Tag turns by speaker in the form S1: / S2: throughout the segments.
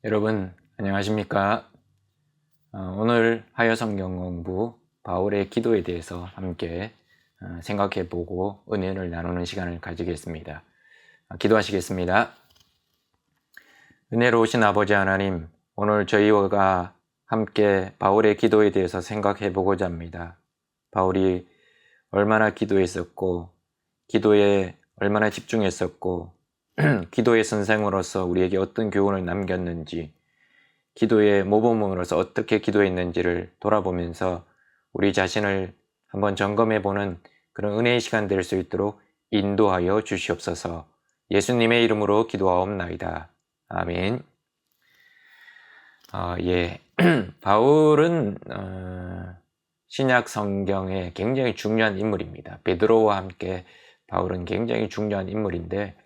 S1: 여러분 안녕하십니까? 오늘 하여성경 공부 바울의 기도에 대해서 함께 생각해 보고 은혜를 나누는 시간을 가지겠습니다. 기도하시겠습니다. 은혜로우신 아버지 하나님, 오늘 저희와 함께 바울의 기도에 대해서 생각해 보고자 합니다. 바울이 얼마나 기도했었고 기도에 얼마나 집중했었고 기도의 선생으로서 우리에게 어떤 교훈을 남겼는지, 기도의 모범으로서 어떻게 기도했는지를 돌아보면서 우리 자신을 한번 점검해보는 그런 은혜의 시간 될 수 있도록 인도하여 주시옵소서. 예수님의 이름으로 기도하옵나이다. 아멘. 바울은 신약 성경의 굉장히 중요한 인물입니다. 베드로와 함께 바울은 굉장히 중요한 인물인데,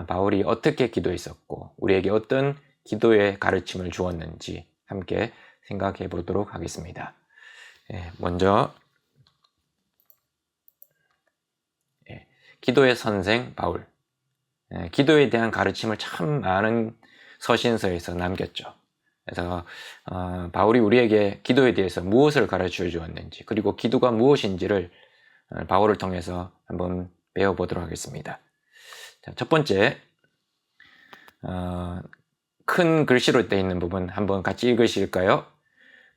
S1: 바울이 어떻게 기도했었고 우리에게 어떤 기도의 가르침을 주었는지 함께 생각해 보도록 하겠습니다. 먼저 기도의 선생 바울, 기도에 대한 가르침을 참 많은 서신서에서 남겼죠. 그래서 바울이 우리에게 기도에 대해서 무엇을 가르쳐 주었는지, 그리고 기도가 무엇인지를 바울을 통해서 한번 배워보도록 하겠습니다. 자, 첫 번째, 큰 글씨로 되어 있는 부분 한번 같이 읽으실까요?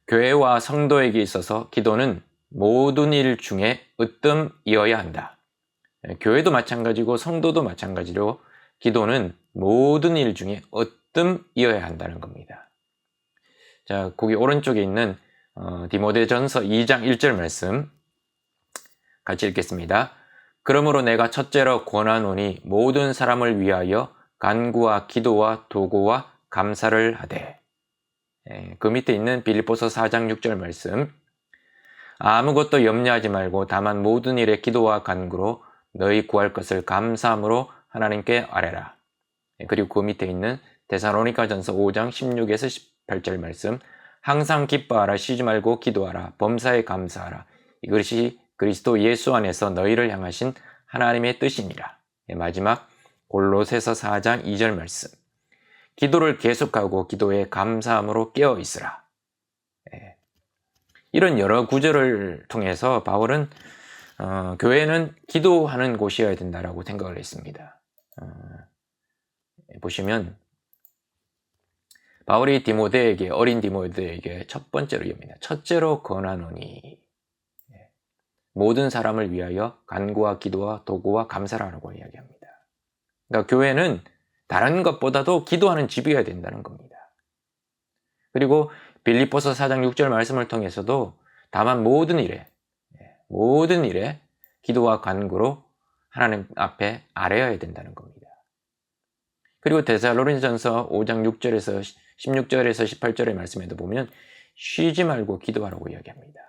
S1: 교회와 성도에게 있어서 기도는 모든 일 중에 으뜸이어야 한다. 교회도 마찬가지고 성도도 마찬가지로 기도는 모든 일 중에 으뜸이어야 한다는 겁니다. 자, 거기 오른쪽에 있는 디모데전서 2장 1절 말씀 같이 읽겠습니다. 그러므로 내가 첫째로 권하노니 모든 사람을 위하여 간구와 기도와 도구와 감사를 하되. 그 밑에 있는 빌립보서 4장 6절 말씀. 아무것도 염려하지 말고 다만 모든 일에 기도와 간구로 너희 구할 것을 감사함으로 하나님께 아뢰라. 그리고 그 밑에 있는 데살로니가전서 5장 16에서 18절 말씀. 항상 기뻐하라, 쉬지 말고 기도하라, 범사에 감사하라. 이것이 그리스도 예수 안에서 너희를 향하신 하나님의 뜻이니라. 마지막 골로새서 4장 2절 말씀. 기도를 계속하고 기도에 감사함으로 깨어 있으라. 이런 여러 구절을 통해서 바울은 교회는 기도하는 곳이어야 된다라고 생각을 했습니다. 보시면 바울이 디모데에게, 어린 디모데에게 첫 번째로 이깁니다. 첫째로 권하노니 모든 사람을 위하여 간구와 기도와 도구와 감사라고 이야기합니다. 그러니까 교회는 다른 것보다도 기도하는 집이어야 된다는 겁니다. 그리고 빌립보서 4장 6절 말씀을 통해서도 다만 모든 일에 기도와 간구로 하나님 앞에 아뢰어야 된다는 겁니다. 그리고 데살로니가전서 5장 6절에서 16절에서 18절의 말씀에도 보면 쉬지 말고 기도하라고 이야기합니다.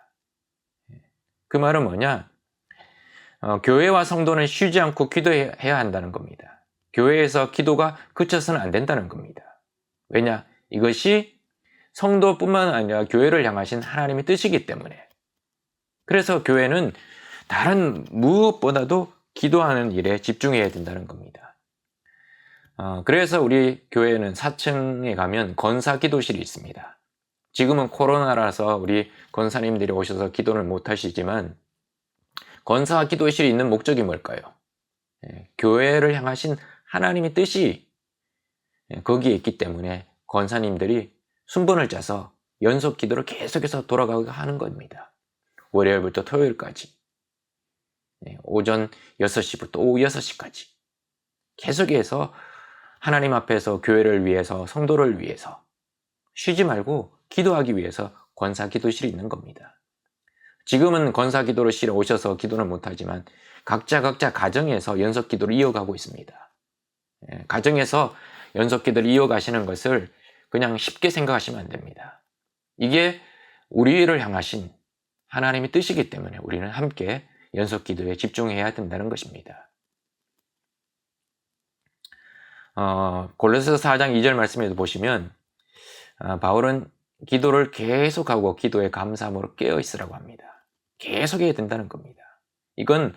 S1: 그 말은 뭐냐? 교회와 성도는 쉬지 않고 기도해야 한다는 겁니다. 교회에서 기도가 그쳐서는 안 된다는 겁니다. 왜냐? 이것이 성도뿐만 아니라 교회를 향하신 하나님의 뜻이기 때문에. 그래서 교회는 다른 무엇보다도 기도하는 일에 집중해야 된다는 겁니다. 그래서 우리 교회는 4층에 가면 권사 기도실이 있습니다. 지금은 코로나라서 우리 권사님들이 오셔서 기도를 못 하시지만, 권사 기도실이 있는 목적이 뭘까요? 교회를 향하신 하나님의 뜻이 거기에 있기 때문에 권사님들이 순번을 짜서 연속 기도를 계속해서 돌아가게 하는 겁니다. 월요일부터 토요일까지, 오전 6시부터 오후 6시까지 계속해서 하나님 앞에서 교회를 위해서, 성도를 위해서 쉬지 말고 기도하기 위해서 권사 기도실이 있는 겁니다. 지금은 권사 기도실에 오셔서 기도는 못하지만 각자 가정에서 연속 기도를 이어가고 있습니다. 가정에서 연속 기도를 이어가시는 것을 그냥 쉽게 생각하시면 안 됩니다. 이게 우리를 향하신 하나님의 뜻이기 때문에 우리는 함께 연속 기도에 집중해야 된다는 것입니다. 골로새서 4장 2절 말씀에도 보시면 바울은 기도를 계속하고 기도에 감사함으로 깨어 있으라고 합니다. 계속해야 된다는 겁니다. 이건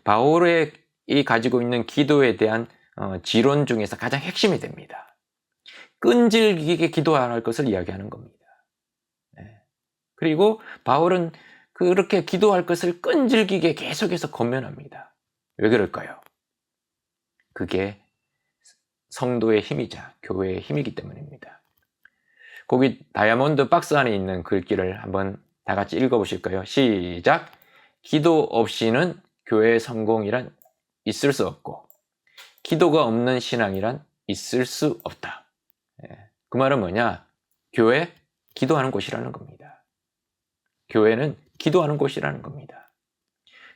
S1: 바울이 가지고 있는 기도에 대한 지론 중에서 가장 핵심이 됩니다. 끈질기게 기도할 것을 이야기하는 겁니다. 그리고 바울은 그렇게 기도할 것을 끈질기게 계속해서 권면합니다. 왜 그럴까요? 그게 성도의 힘이자 교회의 힘이기 때문입니다. 거기 다이아몬드 박스 안에 있는 글귀를 한번 다 같이 읽어보실까요? 시작! 기도 없이는 교회의 성공이란 있을 수 없고 기도가 없는 신앙이란 있을 수 없다. 그 말은 뭐냐? 교회, 기도하는 곳이라는 겁니다. 교회는 기도하는 곳이라는 겁니다.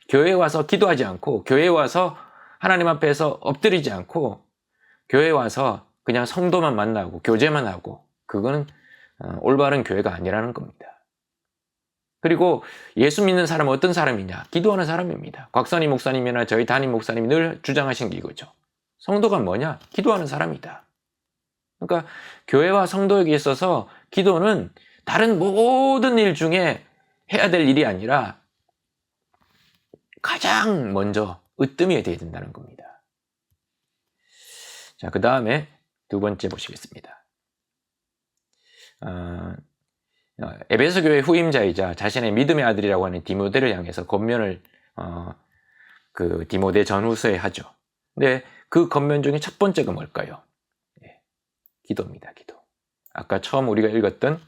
S1: 교회에 와서 기도하지 않고 교회에 와서 하나님 앞에서 엎드리지 않고 교회에 와서 그냥 성도만 만나고 교제만 하고 그거는 올바른 교회가 아니라는 겁니다. 그리고 예수 믿는 사람은 어떤 사람이냐? 기도하는 사람입니다. 곽선희 목사님이나 저희 담임 목사님이 늘 주장하신 게 이거죠. 성도가 뭐냐? 기도하는 사람이다. 그러니까 교회와 성도에게 있어서 기도는 다른 모든 일 중에 해야 될 일이 아니라 가장 먼저 으뜸이 되어야 된다는 겁니다. 자, 그 다음에 두 번째 보시겠습니다. 에베소 교회 후임자이자 자신의 믿음의 아들이라고 하는 디모데를 향해서 권면을 그 디모데 전후서에 하죠. 근데 그 권면 중에 첫 번째가 뭘까요? 기도입니다. 기도. 아까 처음 우리가 읽었던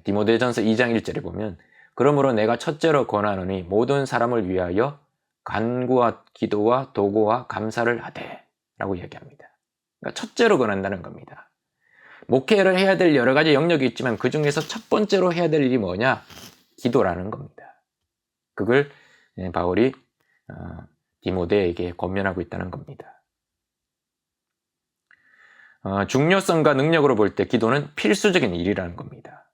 S1: 디모데전서 2장 1절에 보면 그러므로 내가 첫째로 권하노니 모든 사람을 위하여 간구와 기도와 도구와 감사를 하되 라고 이야기합니다. 그러니까 첫째로 권한다는 겁니다. 목회를 해야 될 여러 가지 영역이 있지만 그 중에서 첫 번째로 해야 될 일이 뭐냐? 기도라는 겁니다. 그걸 바울이 디모데에게 권면하고 있다는 겁니다. 중요성과 능력으로 볼 때 기도는 필수적인 일이라는 겁니다.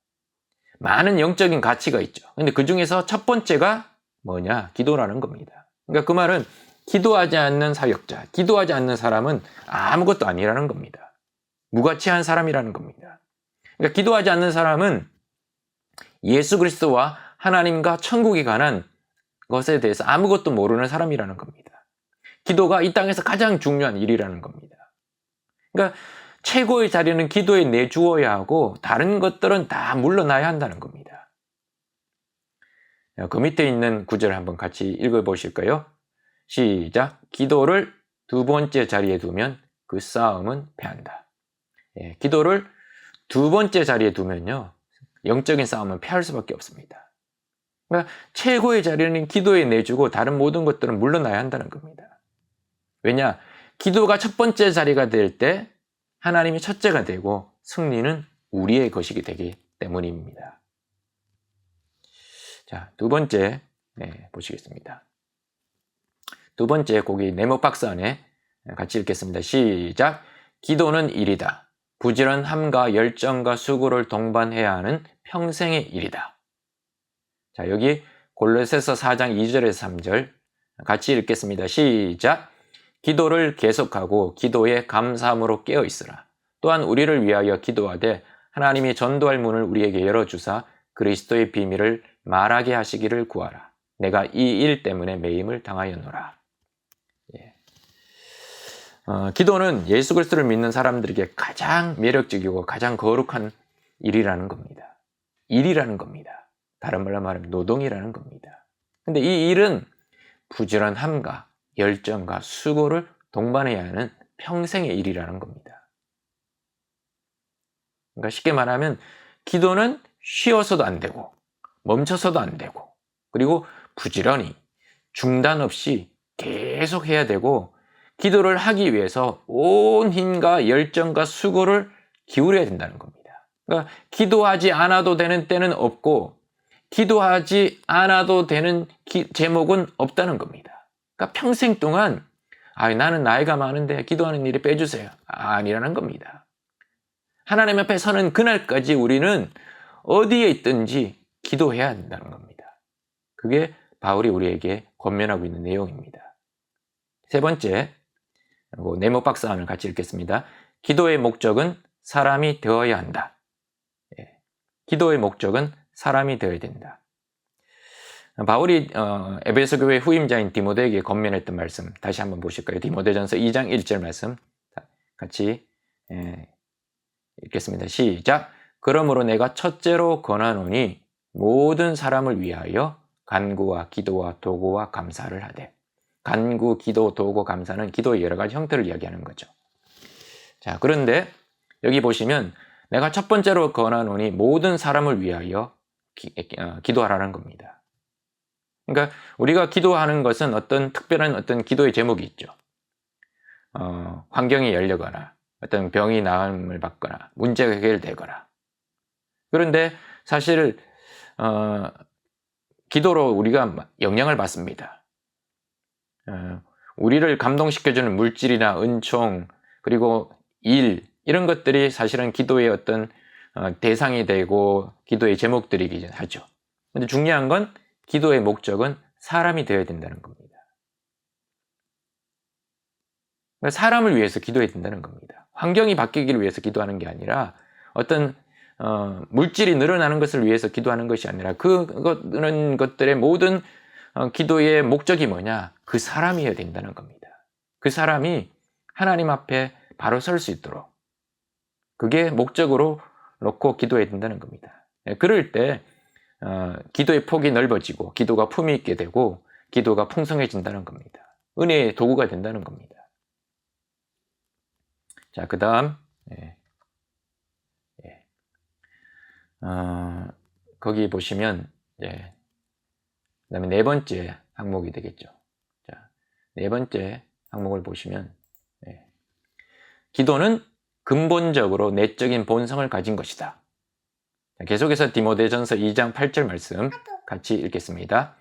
S1: 많은 영적인 가치가 있죠. 근데 그 중에서 첫 번째가 뭐냐? 기도라는 겁니다. 그러니까 그 말은 기도하지 않는 사역자, 기도하지 않는 사람은 아무것도 아니라는 겁니다. 무가치한 사람이라는 겁니다. 그러니까 기도하지 않는 사람은 예수 그리스도와 하나님과 천국에 관한 것에 대해서 아무것도 모르는 사람이라는 겁니다. 기도가 이 땅에서 가장 중요한 일이라는 겁니다. 그러니까 최고의 자리는 기도에 내주어야 하고 다른 것들은 다 물러나야 한다는 겁니다. 그 밑에 있는 구절 한번 같이 읽어보실까요? 시작! 기도를 두 번째 자리에 두면 그 싸움은 패한다. 기도를 두 번째 자리에 두면요, 영적인 싸움은 패할 수밖에 없습니다. 그러니까 최고의 자리는 기도에 내주고 다른 모든 것들은 물러나야 한다는 겁니다. 왜냐? 기도가 첫 번째 자리가 될 때 하나님이 첫째가 되고 승리는 우리의 것이게 되기 때문입니다. 자, 두 번째 보시겠습니다. 두 번째 거기 네모 박스 안에 같이 읽겠습니다. 시작! 기도는 일이다. 부지런함과 열정과 수고를 동반해야 하는 평생의 일이다. 자, 여기 골로새서 4장 2절에서 3절 같이 읽겠습니다. 시작! 기도를 계속하고 기도에 감사함으로 깨어 있으라. 또한 우리를 위하여 기도하되 하나님이 전도할 문을 우리에게 열어주사 그리스도의 비밀을 말하게 하시기를 구하라. 내가 이 일 때문에 매임을 당하였노라. 기도는 예수 그리스도를 믿는 사람들에게 가장 매력적이고 가장 거룩한 일이라는 겁니다. 일이라는 겁니다. 다른 말로 말하면 노동이라는 겁니다. 근데 이 일은 부지런함과 열정과 수고를 동반해야 하는 평생의 일이라는 겁니다. 그러니까 쉽게 말하면 기도는 쉬어서도 안 되고 멈춰서도 안 되고 그리고 부지런히 중단 없이 계속 해야 되고 기도를 하기 위해서 온 힘과 열정과 수고를 기울여야 된다는 겁니다. 그러니까 기도하지 않아도 되는 때는 없고 기도하지 않아도 되는 제목은 없다는 겁니다. 그러니까 평생 동안 나는 나이가 많은데 기도하는 일이 빼주세요. 아니라는 겁니다. 하나님 앞에 서는 그날까지 우리는 어디에 있든지 기도해야 한다는 겁니다. 그게 바울이 우리에게 권면하고 있는 내용입니다. 세 번째, 네모 박스 안을 같이 읽겠습니다. 기도의 목적은 사람이 되어야 한다. 기도의 목적은 사람이 되어야 된다. 바울이 에베소 교회 후임자인 디모데에게 권면했던 말씀 다시 한번 보실까요? 디모데전서 2장 1절 말씀 같이 읽겠습니다. 시작. 그러므로 내가 첫째로 권하노니 모든 사람을 위하여 간구와 기도와 도구와 감사를 하되. 간구, 기도, 도구, 감사는 기도의 여러 가지 형태를 이야기하는 거죠. 자, 그런데 여기 보시면 내가 첫 번째로 권하노니 모든 사람을 위하여 기도하라는 겁니다. 그러니까 우리가 기도하는 것은 어떤 특별한 어떤 기도의 제목이 있죠. 환경이 열리거나 어떤 병이 나음을 받거나 문제가 해결되거나. 그런데 사실 기도로 우리가 영향을 받습니다. 우리를 감동시켜주는 물질이나 은총 그리고 일 이런 것들이 사실은 기도의 어떤 대상이 되고 기도의 제목들이긴 하죠. 근데 중요한 건 기도의 목적은 사람이 되어야 된다는 겁니다. 사람을 위해서 기도해야 된다는 겁니다. 환경이 바뀌기를 위해서 기도하는 게 아니라 어떤 물질이 늘어나는 것을 위해서 기도하는 것이 아니라 그런 것들의 모든 기도의 목적이 뭐냐? 그 사람이어야 된다는 겁니다. 그 사람이 하나님 앞에 바로 설 수 있도록 그게 목적으로 놓고 기도해야 된다는 겁니다. 그럴 때 기도의 폭이 넓어지고 기도가 품위 있게 되고 기도가 풍성해진다는 겁니다. 은혜의 도구가 된다는 겁니다. 자, 그 다음 거기 보시면 그 다음에 네 번째 항목이 되겠죠. 자, 네 번째 항목을 보시면 기도는 근본적으로 내적인 본성을 가진 것이다. 계속해서 디모데전서 2장 8절 말씀 같이 읽겠습니다.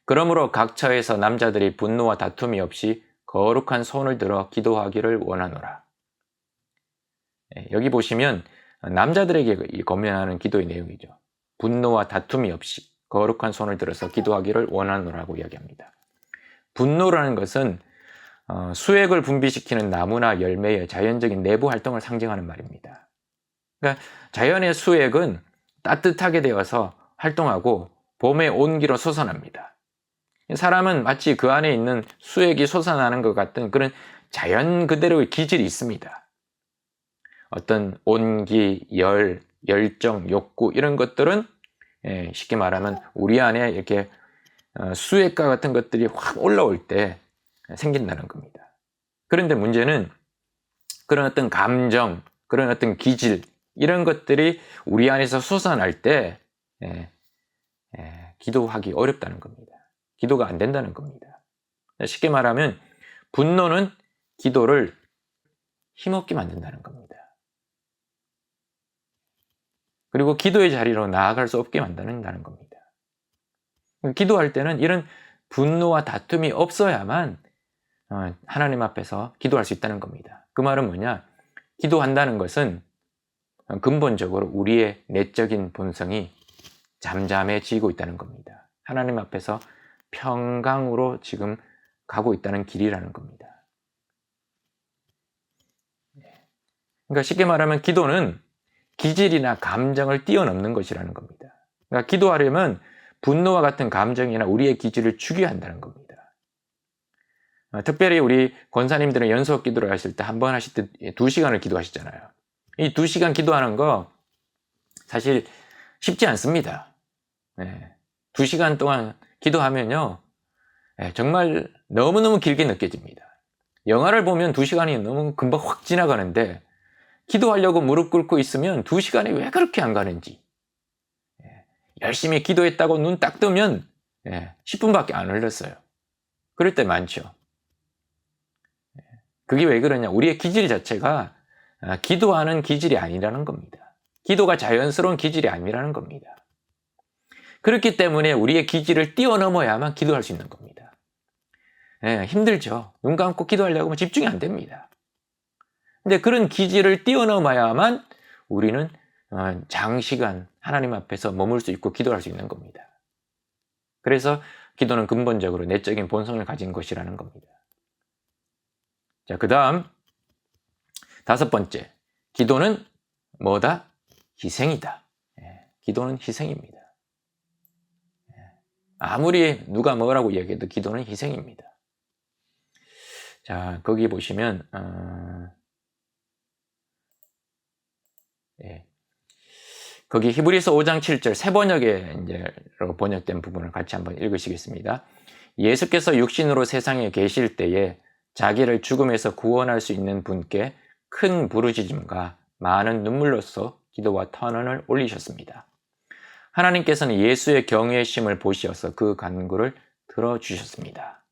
S1: 그러므로 각 처에서 남자들이 분노와 다툼이 없이 거룩한 손을 들어 기도하기를 원하노라. 여기 보시면 남자들에게 권면하는 기도의 내용이죠. 분노와 다툼이 없이 거룩한 손을 들어서 기도하기를 원하노라고 이야기합니다. 분노라는 것은 수액을 분비시키는 나무나 열매의 자연적인 내부 활동을 상징하는 말입니다. 그러니까 자연의 수액은 따뜻하게 되어서 활동하고 봄의 온기로 솟아납니다. 사람은 마치 그 안에 있는 수액이 솟아나는 것 같은 그런 자연 그대로의 기질이 있습니다. 어떤 온기, 열, 열정, 욕구 이런 것들은 쉽게 말하면 우리 안에 이렇게 수액과 같은 것들이 확 올라올 때 생긴다는 겁니다. 그런데 문제는 그런 어떤 감정, 그런 어떤 기질 이런 것들이 우리 안에서 솟아날 때 기도하기 어렵다는 겁니다. 기도가 안 된다는 겁니다. 쉽게 말하면 분노는 기도를 힘없게 만든다는 겁니다. 그리고 기도의 자리로 나아갈 수 없게 만든다는 겁니다. 기도할 때는 이런 분노와 다툼이 없어야만 하나님 앞에서 기도할 수 있다는 겁니다. 그 말은 뭐냐? 기도한다는 것은 근본적으로 우리의 내적인 본성이 잠잠해지고 있다는 겁니다. 하나님 앞에서 평강으로 지금 가고 있다는 길이라는 겁니다. 그러니까 쉽게 말하면 기도는 기질이나 감정을 뛰어넘는 것이라는 겁니다. 그러니까 기도하려면 분노와 같은 감정이나 우리의 기질을 죽여야 한다는 겁니다. 특별히 우리 권사님들은 연속 기도를 하실 때 한 번 하실 때 2시간을 기도하시잖아요. 이 2시간 기도하는 거 사실 쉽지 않습니다. 2시간 동안 기도하면요. 정말 너무너무 길게 느껴집니다. 영화를 보면 2시간이 너무 금방 확 지나가는데 기도하려고 무릎 꿇고 있으면 2시간이 왜 그렇게 안 가는지. 열심히 기도했다고 눈 딱 뜨면 10분밖에 안 흘렀어요. 그럴 때 많죠. 그게 왜 그러냐? 우리의 기질 자체가 기도하는 기질이 아니라는 겁니다. 기도가 자연스러운 기질이 아니라는 겁니다. 그렇기 때문에 우리의 기질을 뛰어넘어야만 기도할 수 있는 겁니다. 힘들죠. 눈 감고 기도하려고 하면 집중이 안 됩니다. 근데 그런 기질을 뛰어넘어야만 우리는 장시간 하나님 앞에서 머물 수 있고 기도할 수 있는 겁니다. 그래서 기도는 근본적으로 내적인 본성을 가진 것이라는 겁니다. 자, 그 다음 5번째, 기도는 뭐다? 희생이다. 기도는 희생입니다. 아무리 누가 뭐라고 얘기해도 기도는 희생입니다. 자, 거기 보시면 예. 거기 히브리서 5장 7절 새 번역에 이제로 번역된 부분을 같이 한번 읽으시겠습니다. 예수께서 육신으로 세상에 계실 때에 자기를 죽음에서 구원할 수 있는 분께 큰 부르짖음과 많은 눈물로써 기도와 탄원을 올리셨습니다. 하나님께서는 예수의 경외심을 보시어서 그 간구를 들어주셨습니다.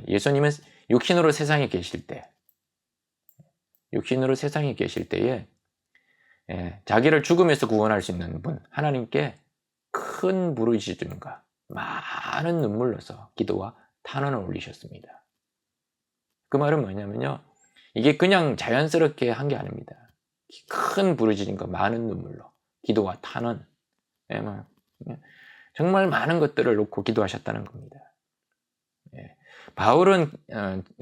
S1: 예수님은 육신으로 세상에 계실 때에 자기를 죽음에서 구원할 수 있는 분 하나님께 큰 부르짖음과 많은 눈물로서 기도와 탄원을 올리셨습니다. 그 말은 뭐냐면요, 이게 그냥 자연스럽게 한 게 아닙니다. 큰 부르짖음과 많은 눈물로 기도와 탄원, 정말 많은 것들을 놓고 기도하셨다는 겁니다. 바울은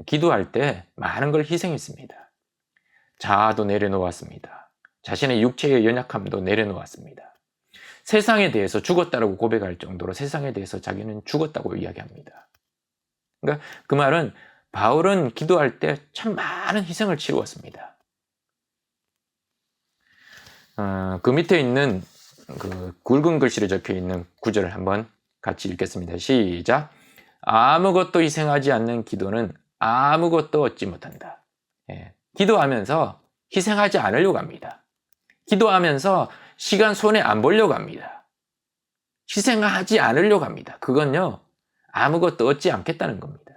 S1: 기도할 때 많은 걸 희생했습니다. 자아도 내려놓았습니다. 자신의 육체의 연약함도 내려놓았습니다. 세상에 대해서 죽었다고 고백할 정도로 세상에 대해서 자기는 죽었다고 이야기합니다. 그러니까 그 말은 바울은 기도할 때 참 많은 희생을 치루었습니다. 그 밑에 있는 그 굵은 글씨로 적혀 있는 구절을 한번 같이 읽겠습니다. 시작. 아무것도 희생하지 않는 기도는 아무것도 얻지 못한다. 기도하면서 희생하지 않으려고 합니다. 기도하면서 시간 손해 안 보려고 합니다. 희생하지 않으려고 합니다. 그건요, 아무것도 얻지 않겠다는 겁니다.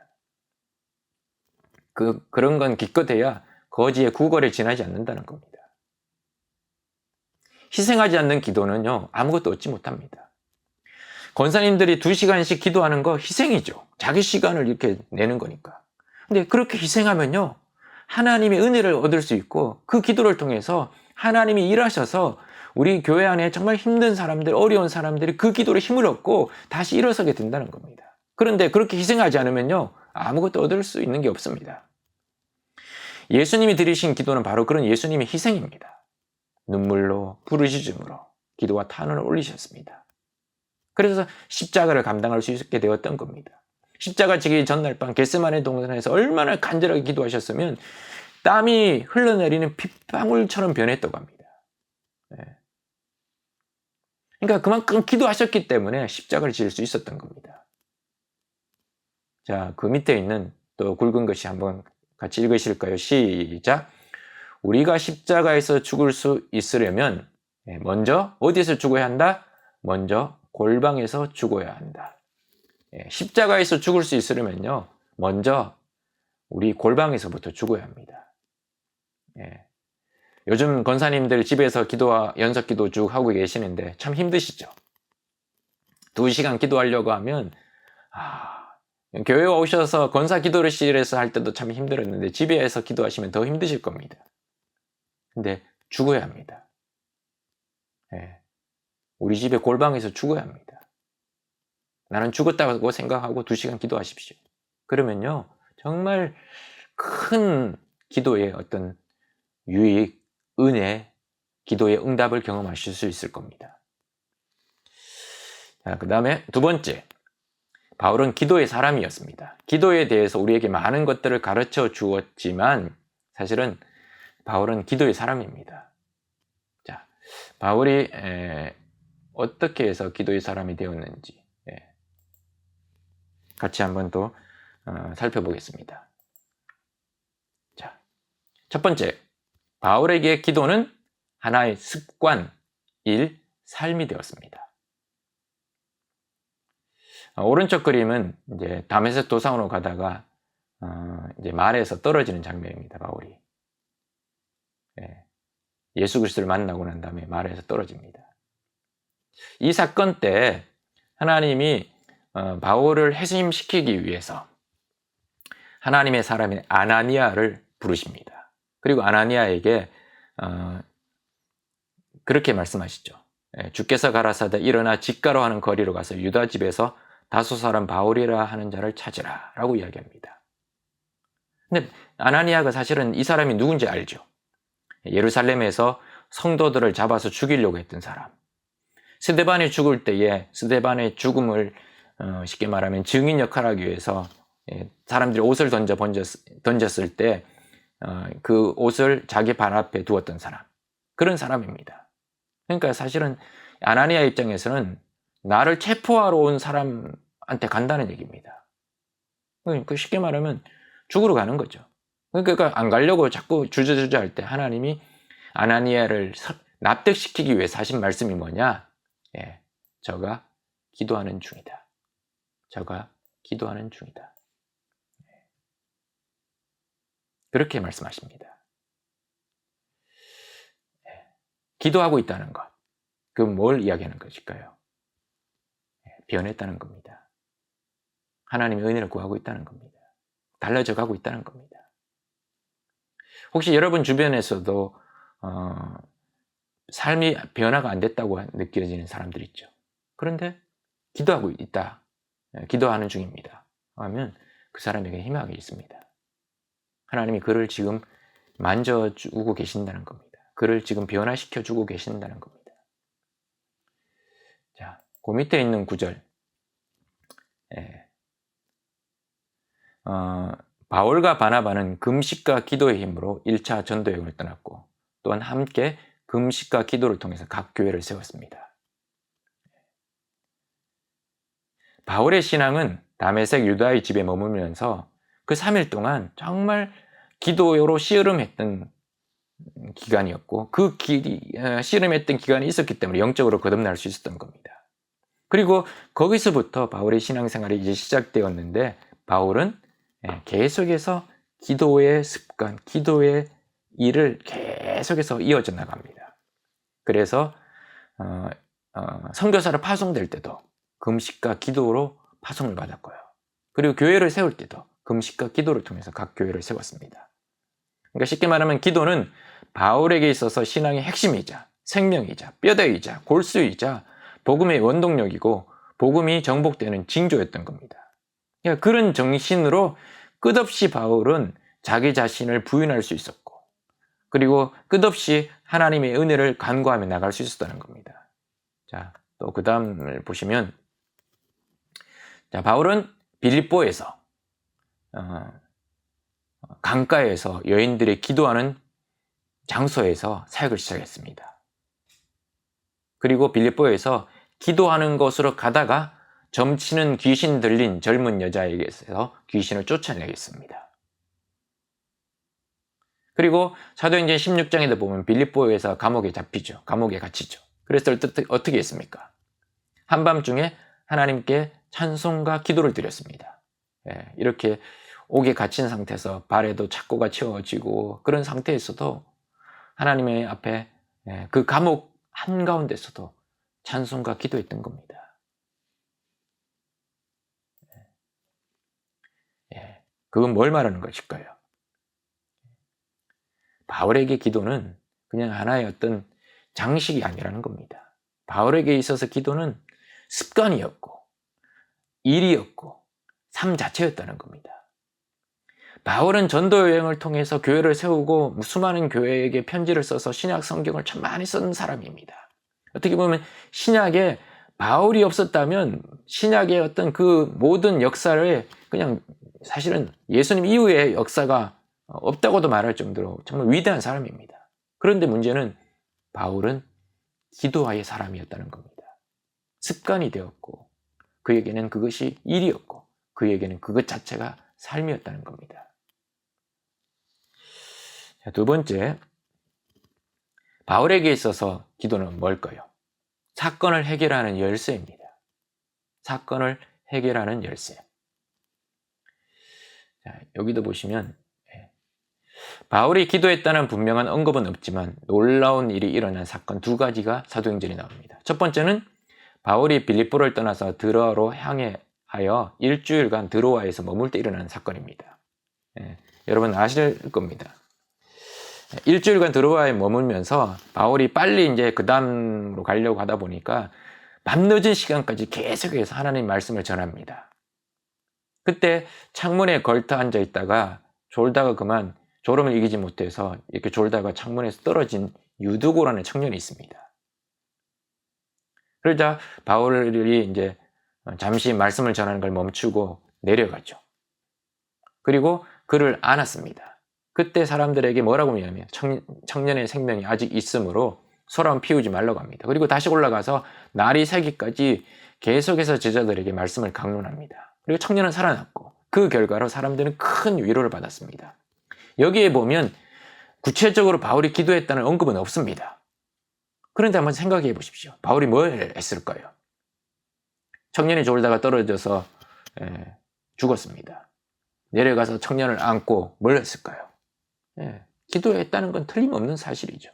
S1: 그런 건 기껏해야 거지의 구걸에 지나지 않는다는 겁니다. 희생하지 않는 기도는요, 아무것도 얻지 못합니다. 권사님들이 2시간씩 기도하는 거 희생이죠. 자기 시간을 이렇게 내는 거니까. 근데 그렇게 희생하면요, 하나님의 은혜를 얻을 수 있고 그 기도를 통해서 하나님이 일하셔서 우리 교회 안에 정말 힘든 사람들, 어려운 사람들이 그 기도로 힘을 얻고 다시 일어서게 된다는 겁니다. 그런데 그렇게 희생하지 않으면요, 아무것도 얻을 수 있는 게 없습니다. 예수님이 드리신 기도는 바로 그런 예수님의 희생입니다. 눈물로, 부르짖음으로 기도와 탄원을 올리셨습니다. 그래서 십자가를 감당할 수 있게 되었던 겁니다. 십자가 지기 전날 밤 겟세마네 동산에서 얼마나 간절하게 기도하셨으면 땀이 흘러내리는 핏방울처럼 변했다고 합니다. 그러니까 그만큼 기도하셨기 때문에 십자가를 지을 수 있었던 겁니다. 자, 그 밑에 있는 또 굵은 것이 한번 같이 읽으실까요? 시작. 우리가 십자가에서 죽을 수 있으려면 먼저 어디에서 죽어야 한다? 먼저 골방에서 죽어야 한다. 십자가에서 죽을 수 있으려면요, 먼저 우리 골방에서부터 죽어야 합니다. 요즘 권사님들 집에서 기도와 연석 기도 쭉 하고 계시는데 참 힘드시죠? 2시간 기도하려고 하면 교회 오셔서 권사 기도실에서 할 때도 참 힘들었는데 집에서 기도하시면 더 힘드실 겁니다. 근데 죽어야 합니다. 우리 집에 골방에서 죽어야 합니다. 나는 죽었다고 생각하고 2시간 기도하십시오. 그러면요, 정말 큰 기도의 어떤 유익, 은혜, 기도의 응답을 경험하실 수 있을 겁니다. 자, 그 다음에 두 번째, 바울은 기도의 사람이었습니다. 기도에 대해서 우리에게 많은 것들을 가르쳐 주었지만 사실은 바울은 기도의 사람입니다. 자, 바울이 어떻게 해서 기도의 사람이 되었는지 같이 한번 또 살펴보겠습니다. 자, 첫 번째, 바울에게 기도는 하나의 습관, 삶이 되었습니다. 오른쪽 그림은 이제 다메섹 도상으로 가다가 이제 말에서 떨어지는 장면입니다. 바울이 예수 그리스도를 만나고 난 다음에 말에서 떨어집니다. 이 사건 때 하나님이 바울을 회심시키기 위해서 하나님의 사람인 아나니아를 부르십니다. 그리고 아나니아에게 그렇게 말씀하시죠. 주께서 가라사대 일어나 직가로 하는 거리로 가서 유다 집에서 다소 사람 바울이라 하는 자를 찾으라 라고 이야기합니다. 근데 아나니아가 사실은 이 사람이 누군지 알죠. 예루살렘에서 성도들을 잡아서 죽이려고 했던 사람. 스데반이 죽을 때에 스데반의 죽음을 쉽게 말하면 증인 역할을 하기 위해서 사람들이 옷을 던졌을 때 그 옷을 자기 발 앞에 두었던 사람. 그런 사람입니다. 그러니까 사실은 아나니아 입장에서는 나를 체포하러 온 사람한테 간다는 얘기입니다. 그 쉽게 말하면 죽으러 가는 거죠. 그러니까 안 가려고 자꾸 주저주저 할 때 하나님이 아나니아를 납득시키기 위해서 하신 말씀이 뭐냐? 예, 저가 기도하는 중이다. 저가 기도하는 중이다. 그렇게 말씀하십니다. 예, 기도하고 있다는 것. 그럼 뭘 이야기하는 것일까요? 예, 변했다는 겁니다. 하나님의 은혜를 구하고 있다는 겁니다. 달라져 가고 있다는 겁니다. 혹시 여러분 주변에서도 삶이 변화가 안 됐다고 느껴지는 사람들 있죠. 그런데 기도하고 있다. 기도하는 중입니다. 하면 그 사람에게 희망이 있습니다. 하나님이 그를 지금 만져주고 계신다는 겁니다. 그를 지금 변화시켜주고 계신다는 겁니다. 자, 그 밑에 있는 구절. 바울과 바나바는 금식과 기도의 힘으로 1차 전도 여행을 떠났고 또한 함께 금식과 기도를 통해서 각 교회를 세웠습니다. 바울의 신앙은 다메섹 유다의 집에 머물면서 그 3일 동안 정말 기도로 씨름했던 기간이었고 그 씨름했던 기간이 있었기 때문에 영적으로 거듭날 수 있었던 겁니다. 그리고 거기서부터 바울의 신앙생활이 이제 시작되었는데 바울은 계속해서 기도의 습관, 기도의 일을 계속해서 이어져 나갑니다. 그래서 선교사로 파송될 때도 금식과 기도로 파송을 받았고요. 그리고 교회를 세울 때도 금식과 기도를 통해서 각 교회를 세웠습니다. 그러니까 쉽게 말하면 기도는 바울에게 있어서 신앙의 핵심이자 생명이자 뼈대이자 골수이자 복음의 원동력이고 복음이 정복되는 징조였던 겁니다. 그러니까 그런 정신으로 끝없이 바울은 자기 자신을 부인할 수 있었고 그리고 끝없이 하나님의 은혜를 간구하며 나갈 수 있었다는 겁니다. 자, 또 그 다음을 보시면 자, 바울은 빌립보에서 강가에서 여인들이 기도하는 장소에서 사역을 시작했습니다. 그리고 빌립보에서 기도하는 곳으로 가다가 점치는 귀신 들린 젊은 여자에게서 귀신을 쫓아내겠습니다. 그리고 사도행전 16장에도 보면 빌립보에서 감옥에 잡히죠. 감옥에 갇히죠. 그래서 어떻게 했습니까? 한밤중에 하나님께 찬송과 기도를 드렸습니다. 이렇게 옥에 갇힌 상태에서 발에도 착고가 채워지고 그런 상태에서도 하나님의 앞에 그 감옥 한가운데서도 찬송과 기도했던 겁니다. 그건 뭘 말하는 것일까요? 바울에게 기도는 그냥 하나의 어떤 장식이 아니라는 겁니다. 바울에게 있어서 기도는 습관이었고 일이었고 삶 자체였다는 겁니다. 바울은 전도 여행을 통해서 교회를 세우고 수많은 교회에게 편지를 써서 신약 성경을 참 많이 쓴 사람입니다. 어떻게 보면 신약에 바울이 없었다면 신약의 어떤 그 모든 역사를 그냥 사실은 예수님 이후의 역사가 없다고도 말할 정도로 정말 위대한 사람입니다. 그런데 문제는 바울은 기도와의 사람이었다는 겁니다. 습관이 되었고 그에게는 그것이 일이었고 그에게는 그것 자체가 삶이었다는 겁니다. 자, 두 번째, 바울에게 있어서 기도는 뭘까요? 사건을 해결하는 열쇠입니다. 사건을 해결하는 열쇠. 자, 여기도 보시면 바울이 기도했다는 분명한 언급은 없지만 놀라운 일이 일어난 사건 두 가지가 사도행전에 나옵니다. 첫 번째는 바울이 빌립보를 떠나서 드로아로 향하여 일주일간 드로아에서 머물 때 일어난 사건입니다. 여러분 아실 겁니다. 일주일간 드로아에 머물면서 바울이 빨리 이제 그 다음으로 가려고 하다 보니까 밤늦은 시간까지 계속해서 하나님 말씀을 전합니다. 그때 창문에 걸터 앉아 있다가 졸다가 그만 졸음을 이기지 못해서 이렇게 졸다가 창문에서 떨어진 유두고라는 청년이 있습니다. 그러자 바울이 이제 잠시 말씀을 전하는 걸 멈추고 내려가죠. 그리고 그를 안았습니다. 그때 사람들에게 뭐라고 하냐면 청년의 생명이 아직 있으므로 소란 피우지 말라고 합니다. 그리고 다시 올라가서 날이 새기까지 계속해서 제자들에게 말씀을 강론합니다. 그리고 청년은 살아났고 그 결과로 사람들은 큰 위로를 받았습니다. 여기에 보면 구체적으로 바울이 기도했다는 언급은 없습니다. 그런데 한번 생각해 보십시오. 바울이 뭘 했을까요? 청년이 졸다가 떨어져서 죽었습니다. 내려가서 청년을 안고 뭘 했을까요? 기도했다는 건 틀림없는 사실이죠.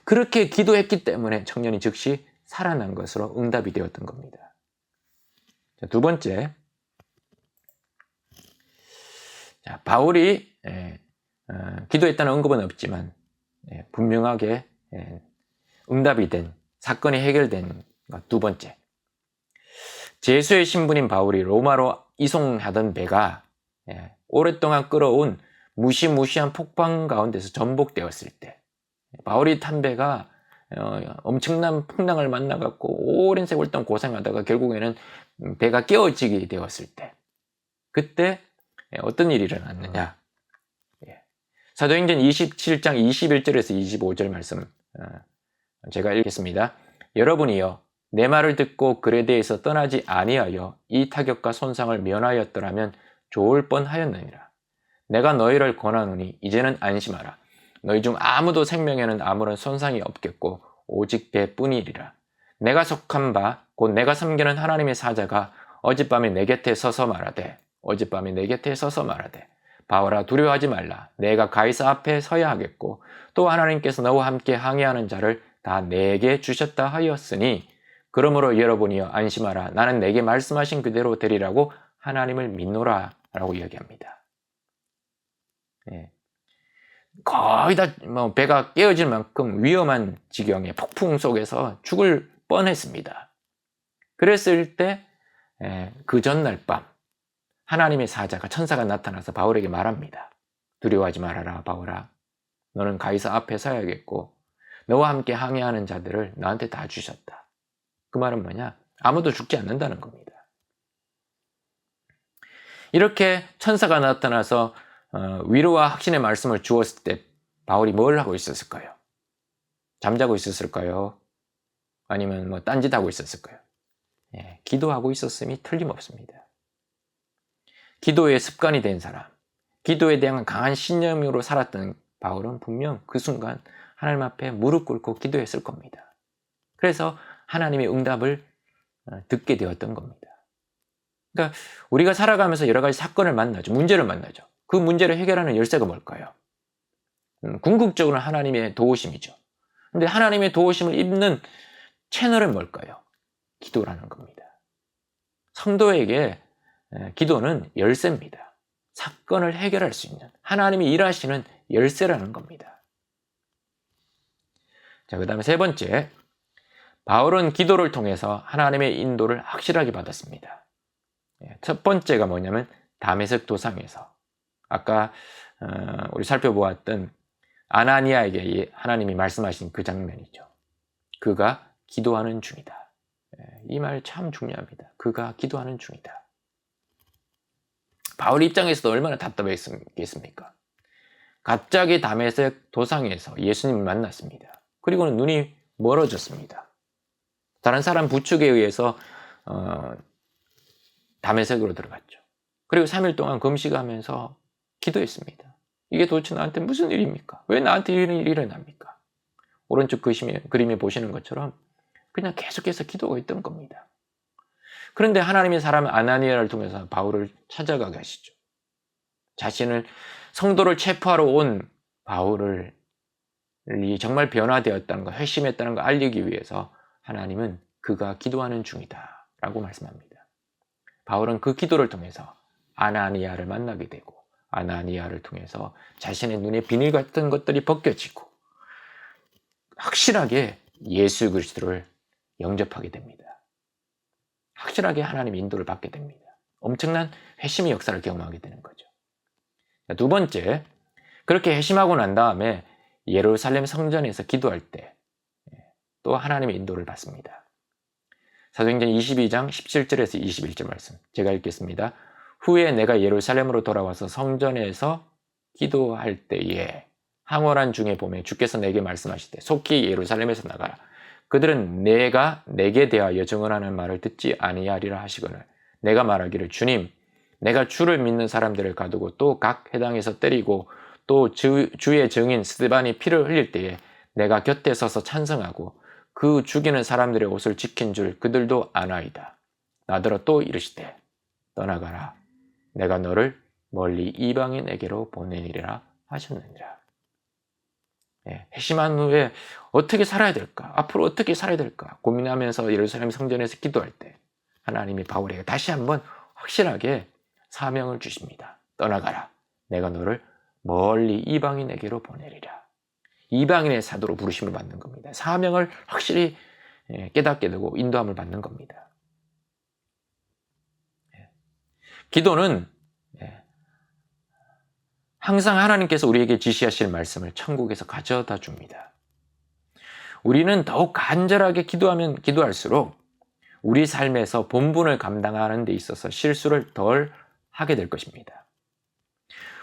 S1: 그렇게 기도했기 때문에 청년이 즉시 살아난 것으로 응답이 되었던 겁니다. 자, 두 번째, 바울이 기도했다는 언급은 없지만 분명하게 응답이 된, 사건이 해결된 것. 두 번째, 제수의 신분인 바울이 로마로 이송하던 배가 오랫동안 끌어온 무시무시한 폭풍 가운데서 전복되었을 때, 바울이 탄 배가 엄청난 풍랑을 만나갖고 오랜 세월 동안 고생하다가 결국에는 배가 깨어지게 되었을 때, 그때 어떤 일이 일어났느냐? 사도행전 27장 21절에서 25절 말씀 제가 읽겠습니다. 여러분이여 내 말을 듣고 그레데에서 떠나지 아니하여 이 타격과 손상을 면하였더라면 좋을 뻔하였느니라. 내가 너희를 권하노니 이제는 안심하라. 너희 중 아무도 생명에는 아무런 손상이 없겠고 오직 배뿐이리라. 내가 속한 바 곧 내가 섬기는 하나님의 사자가 어젯밤에 내 곁에 서서 말하되 바울아 두려워하지 말라. 내가 가이사 앞에 서야 하겠고 또 하나님께서 너와 함께 항해하는 자를 다 내게 주셨다 하였으니 그러므로 여러분이여 안심하라. 나는 내게 말씀하신 그대로 되리라고 하나님을 믿노라 라고 이야기합니다. 거의 다 배가 깨어질 만큼 위험한 지경의 폭풍 속에서 죽을 뻔했습니다. 그랬을 때 그 전날 밤 하나님의 사자가 천사가 나타나서 바울에게 말합니다. 두려워하지 말아라 바울아. 너는 가이사 앞에 서야겠고 너와 함께 항해하는 자들을 나한테 다 주셨다. 그 말은 뭐냐? 아무도 죽지 않는다는 겁니다. 이렇게 천사가 나타나서 위로와 확신의 말씀을 주었을 때 바울이 뭘 하고 있었을까요? 잠자고 있었을까요? 아니면 딴짓하고 있었을까요? 기도하고 있었음이 틀림없습니다. 기도의 습관이 된 사람, 기도에 대한 강한 신념으로 살았던 바울은 분명 그 순간 하나님 앞에 무릎 꿇고 기도했을 겁니다. 그래서 하나님의 응답을 듣게 되었던 겁니다. 그러니까 우리가 살아가면서 여러 가지 사건을 만나죠. 문제를 만나죠. 그 문제를 해결하는 열쇠가 뭘까요? 궁극적으로는 하나님의 도우심이죠. 그런데 하나님의 도우심을 입는 채널은 뭘까요? 기도라는 겁니다. 성도에게 기도는 열쇠입니다. 사건을 해결할 수 있는 하나님이 일하시는 열쇠라는 겁니다. 자, 그 다음에 세 번째, 바울은 기도를 통해서 하나님의 인도를 확실하게 받았습니다. 첫 번째가 뭐냐면 다메섹 도상에서 아까 우리 살펴보았던 아나니아에게 하나님이 말씀하신 그 장면이죠. 그가 기도하는 중이다. 이 말 참 중요합니다. 그가 기도하는 중이다. 바울 입장에서도 얼마나 답답했겠습니까? 갑자기 다메섹 도상에서 예수님을 만났습니다. 그리고는 눈이 멀어졌습니다. 다른 사람 부축에 의해서 다메섹으로 들어갔죠. 그리고 3일 동안 금식하면서 기도했습니다. 이게 도대체 나한테 무슨 일입니까? 왜 나한테 이런 일이 일어납니까? 오른쪽 그림에 보시는 것처럼 그냥 계속해서 기도가 있던 겁니다. 그런데 하나님의 사람 아나니아를 통해서 바울을 찾아가게 하시죠. 자신을 성도를 체포하러 온 바울을 정말 변화되었다는 거, 회심했다는 거 알리기 위해서 하나님은 그가 기도하는 중이다 라고 말씀합니다. 바울은 그 기도를 통해서 아나니아를 만나게 되고 아나니아를 통해서 자신의 눈에 비닐 같은 것들이 벗겨지고 확실하게 예수 그리스도를 영접하게 됩니다. 확실하게 하나님의 인도를 받게 됩니다. 엄청난 회심의 역사를 경험하게 되는 거죠. 두 번째, 그렇게 회심하고 난 다음에 예루살렘 성전에서 기도할 때 또 하나님의 인도를 받습니다. 사도행전 22장 17절에서 21절 말씀 제가 읽겠습니다. 후에 내가 예루살렘으로 돌아와서 성전에서 기도할 때에 항월한 중에 보면 주께서 내게 말씀하시되 속히 예루살렘에서 나가라. 그들은 내가 내게 대하여 증언하는 말을 듣지 아니하리라 하시거늘 내가 말하기를 주님 내가 주를 믿는 사람들을 가두고 또 각 회당에서 때리고 또 주의 증인 스데반이 피를 흘릴 때에 내가 곁에 서서 찬성하고 그 죽이는 사람들의 옷을 지킨 줄 그들도 아나이다. 나더러 또 이르시되 떠나가라. 내가 너를 멀리 이방인에게로 보내리라 하셨느니라. 회심한 후에 어떻게 살아야 될까? 앞으로 어떻게 살아야 될까? 고민하면서 예루살렘 성전에서 기도할 때 하나님이 바울에게 다시 한번 확실하게 사명을 주십니다. 떠나가라. 내가 너를 멀리 이방인에게로 보내리라. 이방인의 사도로 부르심을 받는 겁니다. 사명을 확실히 깨닫게 되고 인도함을 받는 겁니다. 기도는 항상 하나님께서 우리에게 지시하실 말씀을 천국에서 가져다 줍니다. 우리는 더욱 간절하게 기도하면 기도할수록 우리 삶에서 본분을 감당하는 데 있어서 실수를 덜 하게 될 것입니다.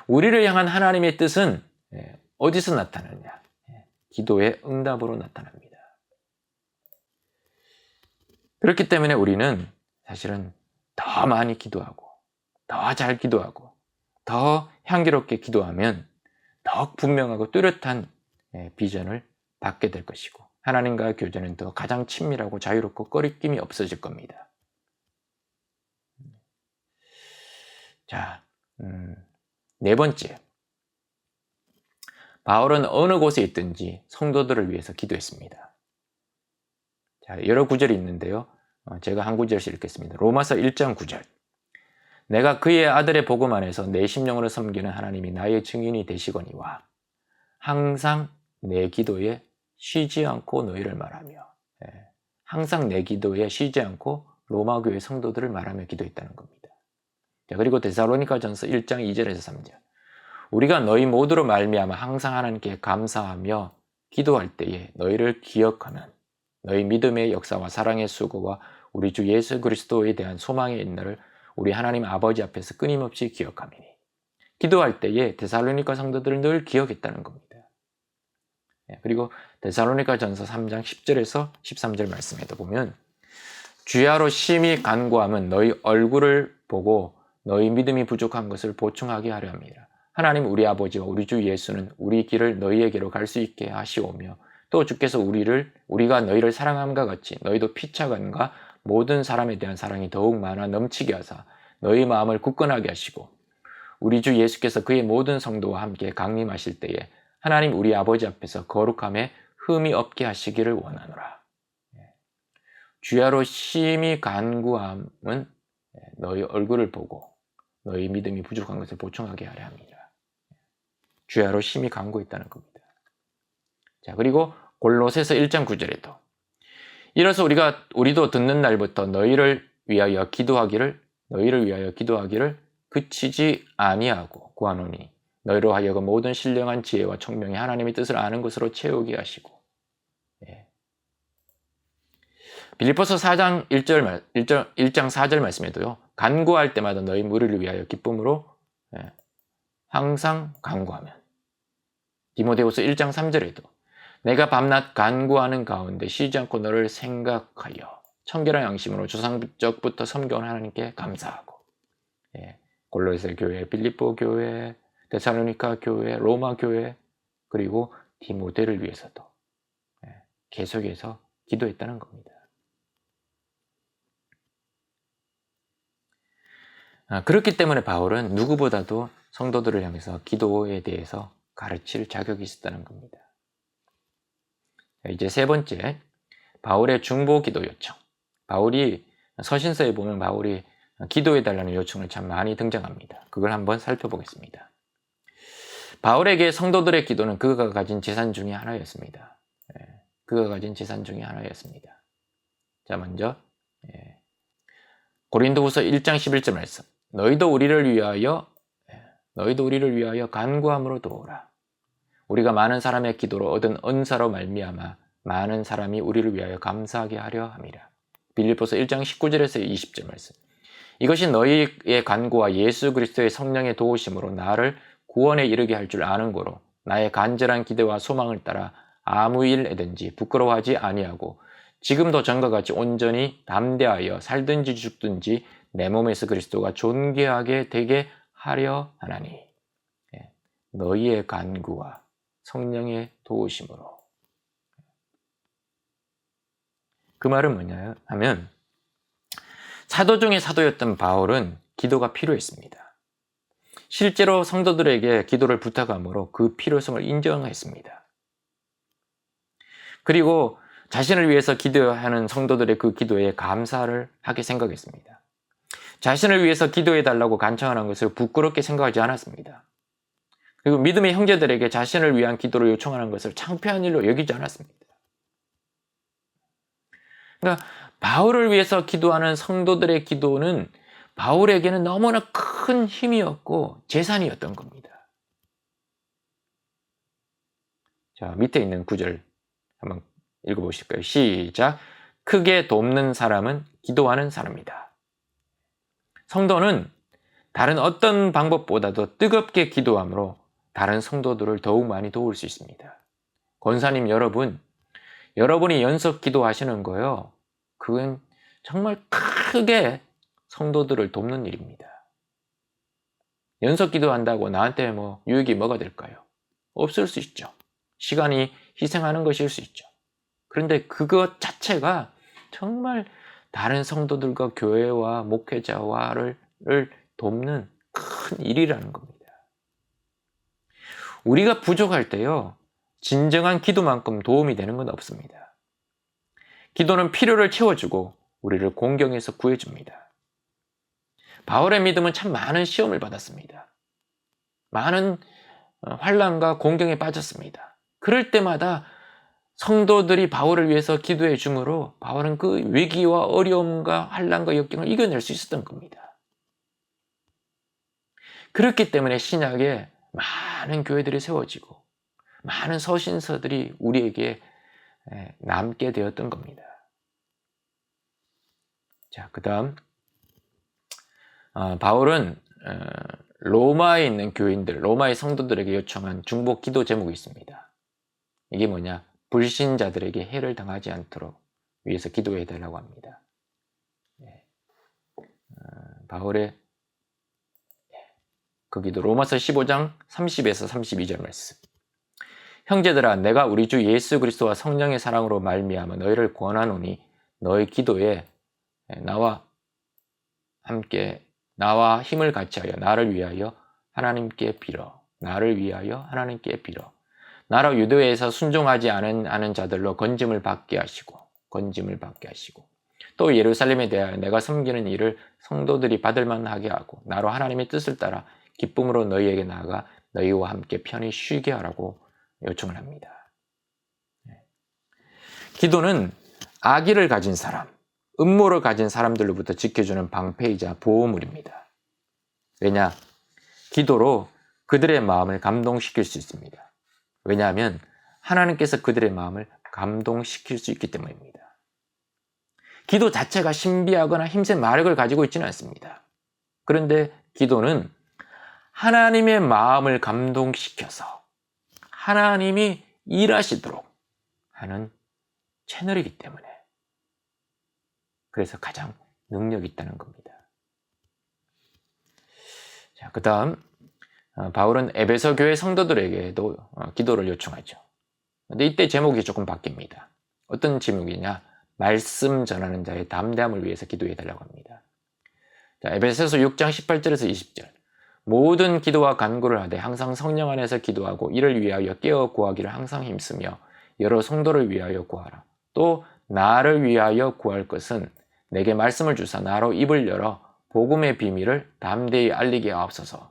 S1: 우리를 향한 하나님의 뜻은 어디서 나타나느냐? 기도의 응답으로 나타납니다. 그렇기 때문에 우리는 사실은 더 많이 기도하고 더 잘 기도하고 더 향기롭게 기도하면 더욱 분명하고 뚜렷한 비전을 받게 될 것이고 하나님과의 교제는 더 가장 친밀하고 자유롭고 꺼리낌이 없어질 겁니다. 자, 네 번째. 바울은 어느 곳에 있든지 성도들을 위해서 기도했습니다. 자, 여러 구절이 있는데요. 제가 한 구절씩 읽겠습니다. 로마서 1장 9절. 내가 그의 아들의 복음 안에서 내 심령으로 섬기는 하나님이 나의 증인이 되시거니와 항상 내 기도에 쉬지 않고 너희를 말하며 항상 내 기도에 쉬지 않고 로마 교회 성도들을 말하며 기도했다는 겁니다. 자, 그리고 데살로니가전서 1장 2절에서 3절. 우리가 너희 모두로 말미암아 항상 하나님께 감사하며 기도할 때에 너희를 기억하면 너희 믿음의 역사와 사랑의 수고와 우리 주 예수 그리스도에 대한 소망의 인내를 우리 하나님 아버지 앞에서 끊임없이 기억하미니. 기도할 때에 데살로니가 성도들을 늘 기억했다는 겁니다. 그리고 데살로니가전서 3장 10절에서 13절 말씀에도 보면 주야로 심히 간구하면 너희 얼굴을 보고 너희 믿음이 부족한 것을 보충하게 하려 합니다. 하나님 우리 아버지와 우리 주 예수는 우리 길을 너희에게로 갈 수 있게 하시오며 또 주께서 우리가 너희를 사랑함과 같이 너희도 피차간과 모든 사람에 대한 사랑이 더욱 많아 넘치게 하사 너희 마음을 굳건하게 하시고 우리 주 예수께서 그의 모든 성도와 함께 강림하실 때에 하나님 우리 아버지 앞에서 거룩함에 흠이 없게 하시기를 원하노라. 주야로 심히 간구함은 너희 얼굴을 보고 너희 믿음이 부족한 것을 보충하게 하려 합니다. 주야로 심히 간구했다는 겁니다. 자, 그리고 골로새서 1장 9절에도 이로써 우리도 듣는 날부터 너희를 위하여 기도하기를 그치지 아니하고 구하노니 너희로 하여금 모든 신령한 지혜와 총명이 하나님의 뜻을 아는 것으로 채우게 하시고. 빌립보서 4장 1장 4절 말씀에도요. 간구할 때마다 너희 무리를 위하여 기쁨으로 항상 간구하면. 디모데후서 1장 3절에도 내가 밤낮 간구하는 가운데 쉬지 않고 너를 생각하여 청결한 양심으로 조상적부터 섬겨온 하나님께 감사하고. 골로새 교회, 빌립보 교회, 데살로니가 교회, 로마 교회, 그리고 디모데를 위해서도 계속해서 기도했다는 겁니다. 그렇기 때문에 바울은 누구보다도 성도들을 향해서 기도에 대해서 가르칠 자격이 있었다는 겁니다. 이제 세 번째, 바울의 중보 기도 요청. 바울이 서신서에 보면 바울이 기도해달라는 요청을 참 많이 등장합니다. 그걸 한번 살펴보겠습니다. 바울에게 성도들의 기도는 그가 가진 재산 중에 하나였습니다. 그가 가진 재산 중에 하나였습니다. 자, 먼저 고린도후서 1장 11절 말씀. 너희도 우리를 위하여 간구함으로 도우라. 우리가 많은 사람의 기도로 얻은 은사로 말미암아 많은 사람이 우리를 위하여 감사하게 하려 함이라. 빌립보서 1장 19절에서 20절 말씀. 이것이 너희의 간구와 예수 그리스도의 성령의 도우심으로 나를 구원에 이르게 할 줄 아는 거로 나의 간절한 기대와 소망을 따라 아무 일에든지 부끄러워하지 아니하고 지금도 전과 같이 온전히 담대하여 살든지 죽든지 내 몸에서 그리스도가 존귀하게 되게 하려 하나니. 너희의 간구와 성령의 도우심으로. 그 말은 뭐냐 하면 사도 중에 사도였던 바울은 기도가 필요했습니다. 실제로 성도들에게 기도를 부탁함으로 그 필요성을 인정했습니다. 그리고 자신을 위해서 기도하는 성도들의 그 기도에 감사를 하게 생각했습니다. 자신을 위해서 기도해달라고 간청하는 것을 부끄럽게 생각하지 않았습니다. 그리고 믿음의 형제들에게 자신을 위한 기도를 요청하는 것을 창피한 일로 여기지 않았습니다. 그러니까 바울을 위해서 기도하는 성도들의 기도는 바울에게는 너무나 큰 힘이었고 재산이었던 겁니다. 자, 밑에 있는 구절 한번 읽어보실까요? 시작. 크게 돕는 사람은 기도하는 사람이다. 성도는 다른 어떤 방법보다도 뜨겁게 기도함으로 다른 성도들을 더욱 많이 도울 수 있습니다. 권사님 여러분, 여러분이 연속 기도하시는 거요, 그건 정말 크게 성도들을 돕는 일입니다. 연속 기도한다고 나한테 유익이 뭐가 될까요? 없을 수 있죠. 시간이 희생하는 것일 수 있죠. 그런데 그것 자체가 정말 다른 성도들과 교회와 목회자와를 돕는 큰 일이라는 겁니다. 우리가 부족할 때요, 진정한 기도만큼 도움이 되는 건 없습니다. 기도는 필요를 채워주고 우리를 공경에서 구해줍니다. 바울의 믿음은 참 많은 시험을 받았습니다. 많은 환난과 공경에 빠졌습니다. 그럴 때마다 성도들이 바울을 위해서 기도해 주므로 바울은 그 위기와 어려움과 환난과 역경을 이겨낼 수 있었던 겁니다. 그렇기 때문에 신약에 많은 교회들이 세워지고 많은 서신서들이 우리에게 남게 되었던 겁니다. 자, 그 다음 바울은 로마에 있는 교인들, 로마의 성도들에게 요청한 중보 기도 제목이 있습니다. 이게 뭐냐? 불신자들에게 해를 당하지 않도록 위해서 기도해 달라고 합니다. 바울의 그 기도, 로마서 15장 30에서 32절 말씀. 형제들아, 내가 우리 주 예수 그리스도와 성령의 사랑으로 말미암아 너희를 권하노니 너희 기도에 나와 힘을 같이하여 나를 위하여 하나님께 빌어. 나를 위하여 하나님께 빌어. 나로 유대에서 순종하지 않은 자들로 건짐을 받게 하시고 또 예루살렘에 대하여 내가 섬기는 일을 성도들이 받을 만하게 하고 나로 하나님의 뜻을 따라 기쁨으로 너희에게 나아가 너희와 함께 편히 쉬게 하라고 요청을 합니다. 기도는 악의를 가진 사람, 음모를 가진 사람들로부터 지켜주는 방패이자 보호물입니다. 왜냐? 기도로 그들의 마음을 감동시킬 수 있습니다. 왜냐하면 하나님께서 그들의 마음을 감동시킬 수 있기 때문입니다. 기도 자체가 신비하거나 힘센 마력을 가지고 있지는 않습니다. 그런데 기도는 하나님의 마음을 감동시켜서 하나님이 일하시도록 하는 채널이기 때문에 그래서 가장 능력이 있다는 겁니다. 자, 그 다음 바울은 에베소 교회 성도들에게도 기도를 요청하죠. 근데 이때 제목이 조금 바뀝니다. 어떤 제목이냐? 말씀 전하는 자의 담대함을 위해서 기도해 달라고 합니다. 자, 에베소서 6장 18절에서 20절. 모든 기도와 간구를 하되 항상 성령 안에서 기도하고 이를 위하여 깨어 구하기를 항상 힘쓰며 여러 성도를 위하여 구하라. 또 나를 위하여 구할 것은 내게 말씀을 주사 나로 입을 열어 복음의 비밀을 담대히 알리게 하옵소서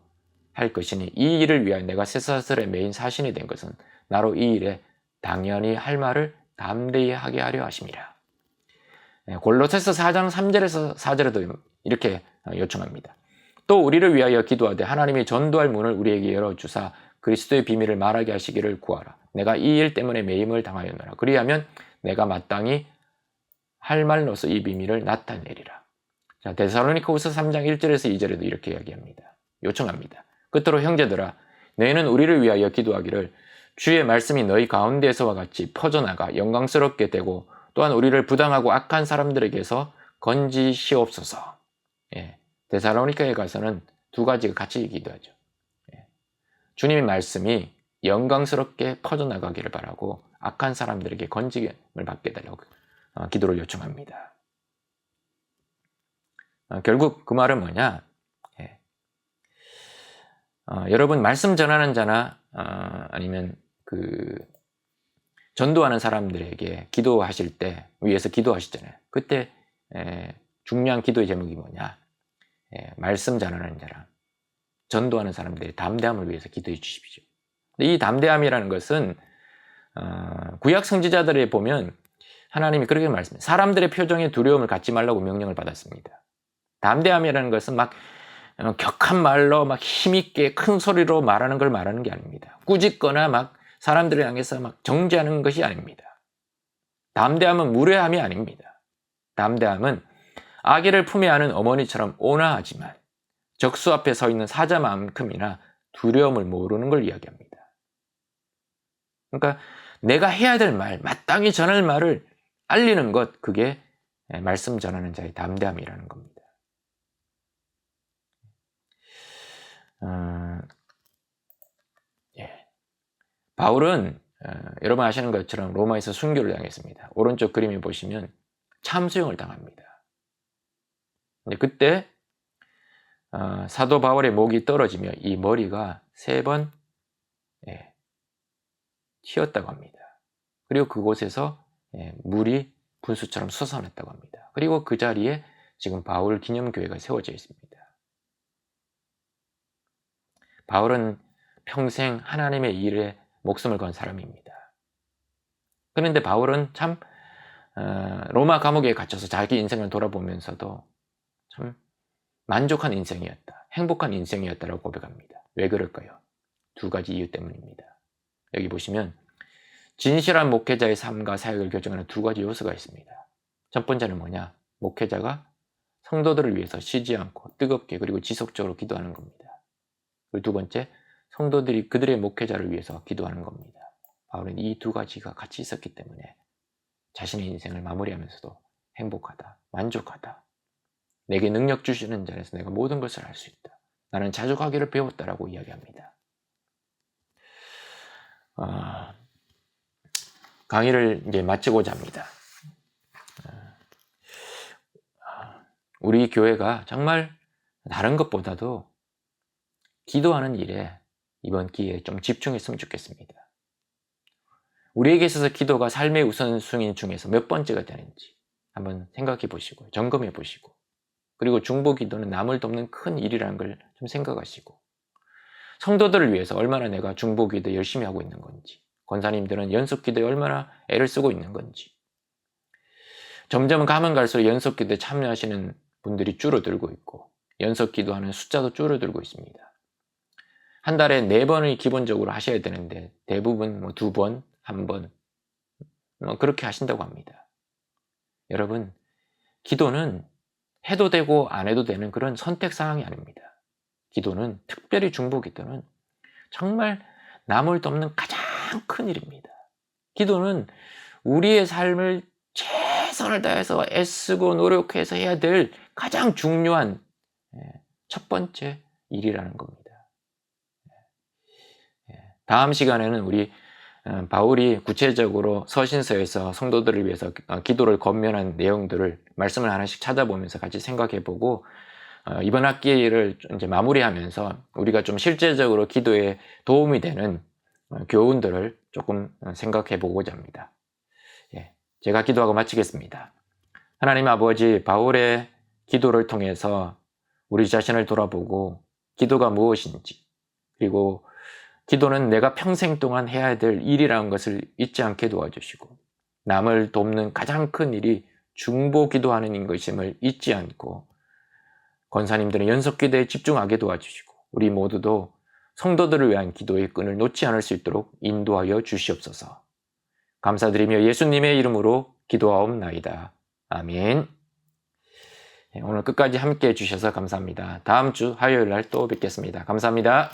S1: 할 것이니 이 일을 위하여 내가 쇠사슬에 매인 사신이 된 것은 나로 이 일에 당연히 할 말을 담대히 하게 하려 하심이라. 골로새서 4장 3절에서 4절에도 이렇게 요청합니다. 또 우리를 위하여 기도하되 하나님이 전도할 문을 우리에게 열어주사 그리스도의 비밀을 말하게 하시기를 구하라. 내가 이 일 때문에 매임을 당하였노라. 그리하면 내가 마땅히 할 말로서 이 비밀을 나타내리라. 자, 데살로니가후서 3장 1절에서 2절에도 이렇게 이야기합니다. 요청합니다. 끝으로 형제들아, 너희는 우리를 위하여 기도하기를 주의 말씀이 너희 가운데서와 같이 퍼져나가 영광스럽게 되고 또한 우리를 부당하고 악한 사람들에게서 건지시옵소서. 예, 데살로니가에 가서는 두 가지가 같이 기도하죠. 예, 주님의 말씀이 영광스럽게 퍼져나가기를 바라고 악한 사람들에게 건짐을 받게 달라고 기도를 요청합니다. 결국 그 말은 뭐냐? 예, 여러분 말씀 전하는 자나 아니면 전도하는 사람들에게 기도하실 때 위해서 기도하시잖아요. 그때 중요한 기도의 제목이 뭐냐? 말씀 전하는 자랑 전도하는 사람들의 담대함을 위해서 기도해 주십시오. 이 담대함이라는 것은 구약 선지자들에 보면 하나님이 그렇게 말씀해요. 사람들의 표정에 두려움을 갖지 말라고 명령을 받았습니다. 담대함이라는 것은 막 격한 말로 막 힘있게 큰 소리로 말하는 걸 말하는 게 아닙니다. 꾸짖거나 막 사람들을 향해서 막 정죄하는 것이 아닙니다. 담대함은 무례함이 아닙니다. 담대함은 아기를 품에 안은 어머니처럼 온화하지만 적수 앞에 서 있는 사자만큼이나 두려움을 모르는 걸 이야기합니다. 그러니까 내가 해야 될 말, 마땅히 전할 말을 알리는 것, 그게 말씀 전하는 자의 담대함이라는 겁니다. 바울은 여러분 아시는 것처럼 로마에서 순교를 당했습니다. 오른쪽 그림에 보시면 참수형을 당합니다. 근데 그때 사도 바울의 목이 떨어지며 이 머리가 3번 튀었다고 합니다. 그리고 그곳에서 물이 분수처럼 솟아났다고 합니다. 그리고 그 자리에 지금 바울 기념교회가 세워져 있습니다. 바울은 평생 하나님의 일에 목숨을 건 사람입니다. 그런데 바울은 참 로마 감옥에 갇혀서 자기 인생을 돌아보면서도 참 만족한 인생이었다, 행복한 인생이었다라고 고백합니다. 왜 그럴까요? 2가지 이유 때문입니다. 여기 보시면 진실한 목회자의 삶과 사역을 결정하는 2가지 요소가 있습니다. 첫 번째는 뭐냐? 목회자가 성도들을 위해서 쉬지 않고 뜨겁게 그리고 지속적으로 기도하는 겁니다. 그리고 2번째, 성도들이 그들의 목회자를 위해서 기도하는 겁니다. 바울은 이 2가지가 같이 있었기 때문에 자신의 인생을 마무리하면서도 행복하다, 만족하다, 내게 능력 주시는 자에서 내가 모든 것을 할 수 있다, 나는 자족하기를 배웠다라고 이야기합니다. 강의를 이제 마치고자 합니다. 우리 교회가 정말 다른 것보다도 기도하는 일에 이번 기회에 좀 집중했으면 좋겠습니다. 우리에게 있어서 기도가 삶의 우선순위 중에서 몇 번째가 되는지 한번 생각해 보시고 점검해 보시고, 그리고 중보 기도는 남을 돕는 큰 일이라는 걸 좀 생각하시고, 성도들을 위해서 얼마나 내가 중보 기도 열심히 하고 있는 건지, 권사님들은 연속 기도에 얼마나 애를 쓰고 있는 건지. 점점 가면 갈수록 연속 기도에 참여하시는 분들이 줄어들고 있고 연속 기도하는 숫자도 줄어들고 있습니다. 한 달에 4번을 기본적으로 하셔야 되는데 대부분 2번, 1번 그렇게 하신다고 합니다. 여러분, 기도는 해도 되고 안 해도 되는 그런 선택 상황이 아닙니다. 기도는, 특별히 중보 기도는 정말 남을 돕는 가장 큰 일입니다. 기도는 우리의 삶을 최선을 다해서 애쓰고 노력해서 해야 될 가장 중요한 첫 번째 일이라는 겁니다. 다음 시간에는 우리 바울이 구체적으로 서신서에서 성도들을 위해서 기도를 권면한 내용들을 말씀을 하나씩 찾아보면서 같이 생각해보고, 이번 학기를 이제 마무리하면서 우리가 좀 실제적으로 기도에 도움이 되는 교훈들을 조금 생각해보고자 합니다. 제가 기도하고 마치겠습니다. 하나님 아버지, 바울의 기도를 통해서 우리 자신을 돌아보고 기도가 무엇인지, 그리고 기도는 내가 평생 동안 해야 될 일이라는 것을 잊지 않게 도와주시고, 남을 돕는 가장 큰 일이 중보 기도하는 것임을 잊지 않고, 권사님들은 연속 기도에 집중하게 도와주시고, 우리 모두도 성도들을 위한 기도의 끈을 놓지 않을 수 있도록 인도하여 주시옵소서. 감사드리며 예수님의 이름으로 기도하옵나이다. 아멘. 오늘 끝까지 함께 해주셔서 감사합니다. 다음 주 화요일 날 또 뵙겠습니다. 감사합니다.